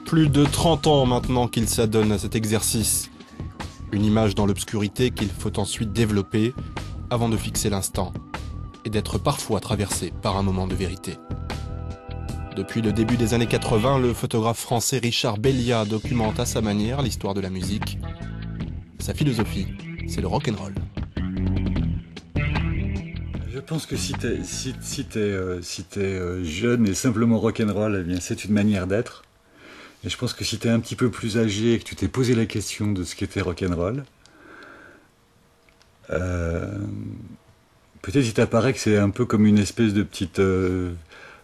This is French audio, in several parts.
Plus de 30 ans maintenant qu'il s'adonne à cet exercice. Une image dans l'obscurité qu'il faut ensuite développer avant de fixer l'instant et d'être parfois traversé par un moment de vérité. Depuis le début des années 80, le photographe français Richard Bellia documente à sa manière l'histoire de la musique. Sa philosophie, c'est le rock'n'roll. Je pense que si t'es jeune et simplement rock'n'roll, eh bien c'est une manière d'être. Et je pense que si t'es un petit peu plus âgé et que tu t'es posé la question de ce qu'était rock'n'roll, peut-être il t'apparaît que c'est un peu comme une espèce de petite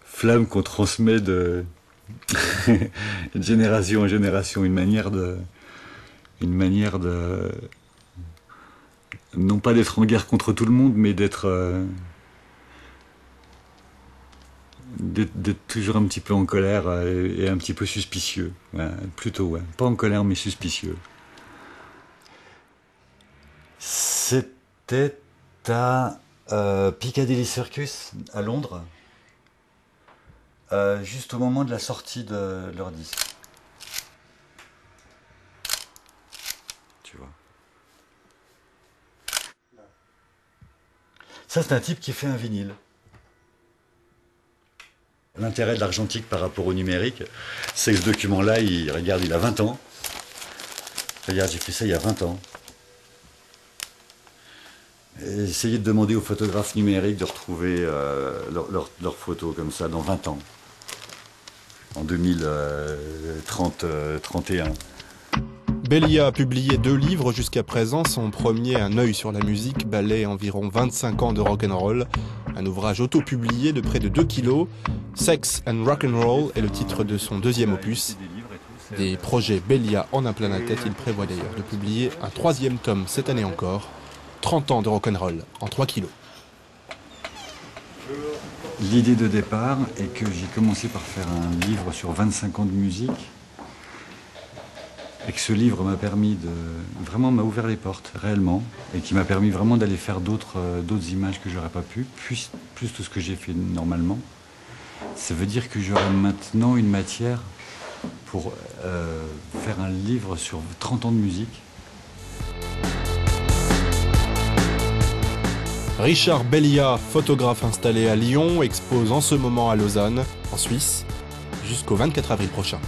flamme qu'on transmet de génération en génération, une manière de non pas d'être en guerre contre tout le monde, mais d'être toujours un petit peu en colère et un petit peu suspicieux. Ouais, plutôt, ouais. Pas en colère, mais suspicieux. C'était à Piccadilly Circus, à Londres, juste au moment de la sortie de leur disque. Tu vois. Ça, c'est un type qui fait un vinyle. L'intérêt de l'argentique par rapport au numérique, c'est que ce document-là, il a 20 ans. Regarde, j'ai fait ça il y a 20 ans. Et essayez de demander aux photographes numériques de retrouver leurs photos comme ça dans 20 ans. En 2031. Bellia a publié 2 livres jusqu'à présent. Son premier, Un œil sur la musique, balaie environ 25 ans de rock'n'roll. Un ouvrage auto-publié de près de 2 kilos. Sex and Rock'n'Roll est le titre de son deuxième opus. Des projets Bellia en a plein la tête. Il prévoit d'ailleurs de publier un 3e tome cette année encore. 30 ans de rock'n'roll en 3 kilos. L'idée de départ est que j'ai commencé par faire un livre sur 25 ans de musique. Et que ce livre m'a permis m'a ouvert les portes, réellement, et qui m'a permis vraiment d'aller faire d'autres images que j'aurais pas pu, plus tout ce que j'ai fait normalement. Ça veut dire que j'aurai maintenant une matière pour faire un livre sur 30 ans de musique. Richard Bellia, photographe installé à Lyon, expose en ce moment à Lausanne, en Suisse, jusqu'au 24 avril prochain.